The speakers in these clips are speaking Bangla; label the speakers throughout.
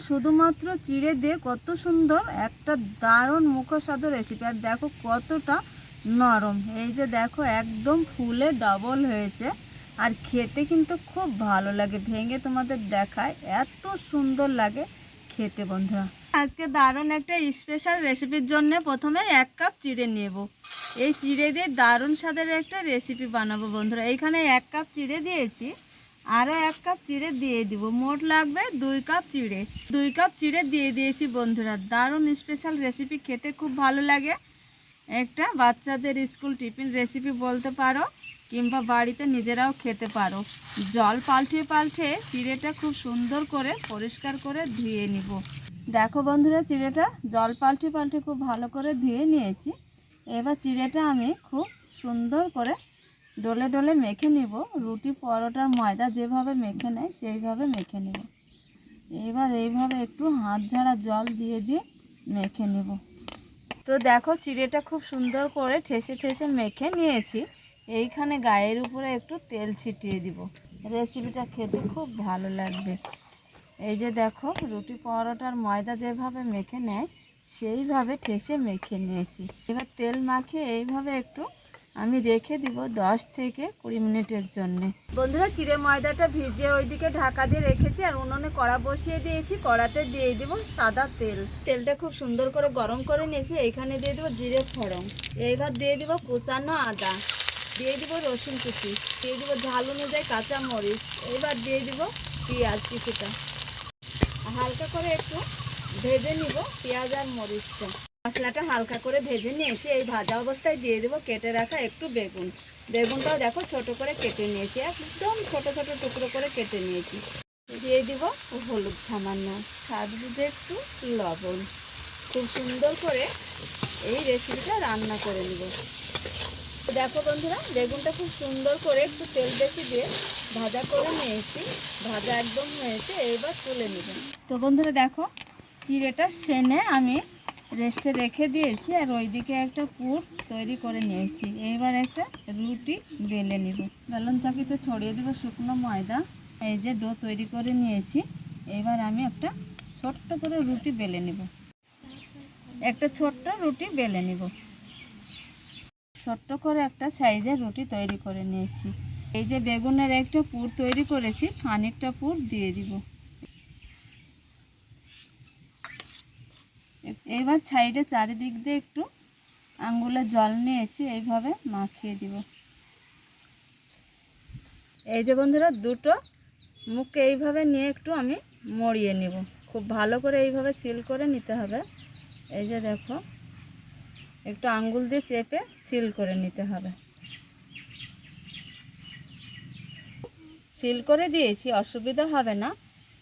Speaker 1: শুধুমাত্র চিড়ে দিয়ে কত সুন্দর একটা দারুণ মুখস্বাদু রেসিপি। আর দেখো কতটা নরম, এই যে দেখো একদম ফুলে ডবল হয়েছে। আর খেতে কিন্তু খুব ভালো লাগে, ভেঙে তোমাদের দেখায় এত সুন্দর লাগে খেতে বন্ধুরা। আজকে দারুণ একটা স্পেশাল রেসিপির জন্য প্রথমে 1 কাপ চিড়ে নেব। এই চিড়ে দিয়ে দারুণ স্বাদের একটা রেসিপি বানাবো বন্ধুরা। এইখানে 1 কাপ চিড়ে দিয়েছি, আরও 1 কাপ চিড়ে দিয়ে দিব, মোট লাগবে 2 কাপ চিড়ে। 2 কাপ চিড়ে দিয়ে দিয়েছি বন্ধুরা। দারুণ স্পেশাল রেসিপি, খেতে খুব ভালো লাগে। একটা বাচ্চাদের স্কুল টিফিন রেসিপি বলতে পারো, কিংবা বাড়িতে নিজেরাও খেতে পারো। জল পাল্টে পাল্টে চিড়েটা খুব সুন্দর করে পরিষ্কার করে ধুয়ে নিব। দেখো বন্ধুরা, চিড়েটা জল পাল্টে পাল্টে খুব ভালো করে ধুয়ে নিয়েছি। এবার চিড়েটা আমি খুব সুন্দর করে ডলে ডলে মেখে নিব। রুটি পরোটার ময়দা যেভাবে মেখে নেয় সেইভাবে মেখে নেব। এবার এইভাবে একটু হাত ঝাড়া জল দিয়ে দিয়ে মেখে নেব। তো দেখো চিড়েটা খুব সুন্দর করে ঠেসে ঠেসে মেখে নিয়েছি। এইখানে গায়ের উপরে একটু তেল ছিটিয়ে দিব, রেসিপিটা খেতে খুব ভালো লাগবে। এই যে দেখো রুটি পরোটার ময়দা যেভাবে মেখে নেয় সেইভাবে ঠেসে মেখে নিয়েছি। এবার তেল মাখিয়ে এইভাবে একটু আমি রেখে দিব 10 থেকে 20 মিনিটের জন্য। বন্ধুরা, চিড়ে ময়দাটা ভিজিয়ে ওইদিকে ঢাকা দিয়ে রেখেছি। আর উনুনে কড়া বসিয়ে দিয়েছি, কড়াতে দিয়ে দিব সাদা তেল। তেলটা খুব সুন্দর করে গরম করে নিয়েছি। এইখানে দিয়ে দেবো জিরে ফোড়ন, এইবার দিয়ে দিব কুচানো আদা, দিয়ে দিব রসুন কুচি, দিয়ে দিব ঝাল অনুযায়ী কাঁচা মরিচ, এবার দিয়ে দিব পেঁয়াজ কিছুটা। হালকা করে একটু ভেজে নিব পেঁয়াজ আর মরিচটা। মশলাটা হালকা করে ভেজে নিয়েছি। এই ভাজা অবস্থায় দিয়ে দেবো কেটে রাখা একটু বেগুন। বেগুনটাও দেখো ছোট করে কেটে নিয়েছি, একদম ছোট ছোট টুকরো করে কেটে নিয়েছি। দিয়ে দিব হলুদ সামান্য, স্বাদ বুঝে একটু লবণ। খুব সুন্দর করে এই রেসিপিটা রান্না করে নিব। দেখো বন্ধুরা, বেগুনটা খুব সুন্দর করে একটু তেল বেশি দিয়ে ভাজা করে নিয়েছি। ভাজা একদম হয়েছে, এবার তুলে নেব। তো বন্ধুরা দেখো, চিড়েটা সেনে আমি রেস্টে রেখে দিয়েছি। আর ওইদিকে একটা পুর তৈরি করে নিয়েছি। এইবার একটা রুটি বেলে নিব। বেলন চাকিতে ছড়িয়ে দেবো শুকনো ময়দা। এই যে ডো তৈরি করে নিয়েছি। এবার আমি একটা ছোট্ট করে রুটি বেলে নিব। একটা ছোট্ট রুটি বেলে নিব। ছোট্ট করে একটা সাইজের রুটি তৈরি করে নিয়েছি। এই যে বেগুনের একটা পুর তৈরি করেছি, খানিকটা পুর দিয়ে দিব। এবার সাইডে চারিদিক দিয়ে একটু আঙ্গুলে জল নিয়েছি, এইভাবে মাখিয়ে দিব। এই যে বন্ধুরা, দুটো মুখকে এইভাবে নিয়ে একটু আমি মরিয়ে নিব। খুব ভালো করে এইভাবে সিল করে নিতে হবে। এই যে দেখো, একটু আঙ্গুল দিয়ে চেপে সিল করে নিতে হবে। সিল করে দিয়েছি, অসুবিধা হবে না।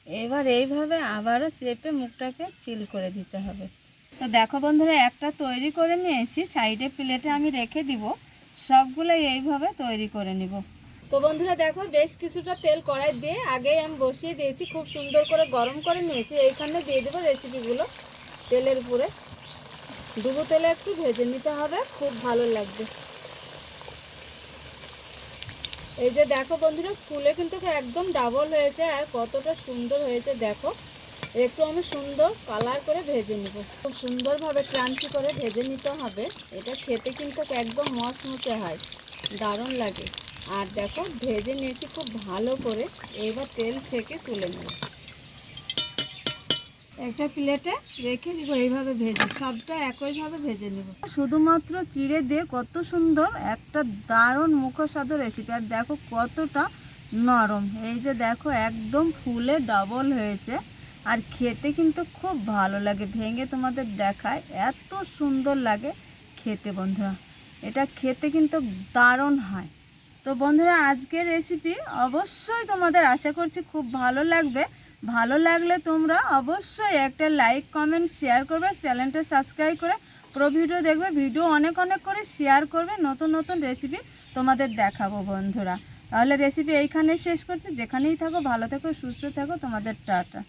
Speaker 1: এবার এইভাবে আবারও চেপে মুখটাকে সিল করে দিতে হবে। তো দেখো বন্ধুরা, একটা তৈরি করে নিয়েছি, সাইডে প্লেটে আমি রেখে দিব। সবগুলো এইভাবে তৈরি করে নিব। তো বন্ধুরা দেখো, বেশ কিছুটা তেল কড়াই দিয়ে আগেই আমি বসিয়ে দিয়েছি, খুব সুন্দর করে গরম করে নিয়েছি। এইখানে দিয়ে দেবো রেসিপিগুলো তেলের উপরে। ডুবো তেলে একটু ভেজে নিতে হবে, খুব ভালো লাগবে। এই যে দেখো বন্ধুরা, ফুলে কিন্তু একদম ডাবল হয়েছে। আর কতটা সুন্দর হয়েছে দেখো। একটু আমি সুন্দর কালার করে ভেজে নিব। খুব সুন্দরভাবে ক্রাঞ্চি করে ভেজে নিতে হবে। এটা খেতে কিন্তু একদম মচমচে হয়, দারুণ লাগে। আর দেখো ভেজে নিয়েছি খুব ভালো করে। এবার তেল ছেঁকে তুলে নেব। একটা প্লেটে রেখে দিব, এইভাবে ভেজে সবটা একইভাবে ভেজে নেব। শুধুমাত্র চিড়ে দিয়ে কত সুন্দর একটা দারুণ মুখস্বাদু রেসিপি। আর দেখো কতটা নরম, এই যে দেখো একদম ফুলে ডবল হয়েছে। আর খেতে কিন্তু খুব ভালো লাগে, ভেঙে তোমাদের দেখায় এত সুন্দর লাগে খেতে বন্ধুরা। এটা খেতে কিন্তু দারুণ হয়। তো বন্ধুরা, আজকের রেসিপি অবশ্যই তোমাদের আশা করছি খুব ভালো লাগবে। ভালো লাগলে তোমরা অবশ্যই একটা লাইক কমেন্ট শেয়ার করবে, চ্যানেলটা সাবস্ক্রাইব করে পুরো ভিডিও দেখবে। ভিডিও অনেক অনেক করে শেয়ার করবে, নতুন নতুন রেসিপি তোমাদের দেখাবো বন্ধুরা। তাহলে রেসিপি এইখানে শেষ করছি। যেখানেই থাকো ভালো থাকো, সুস্থ থাকো, তোমাদের টাটা।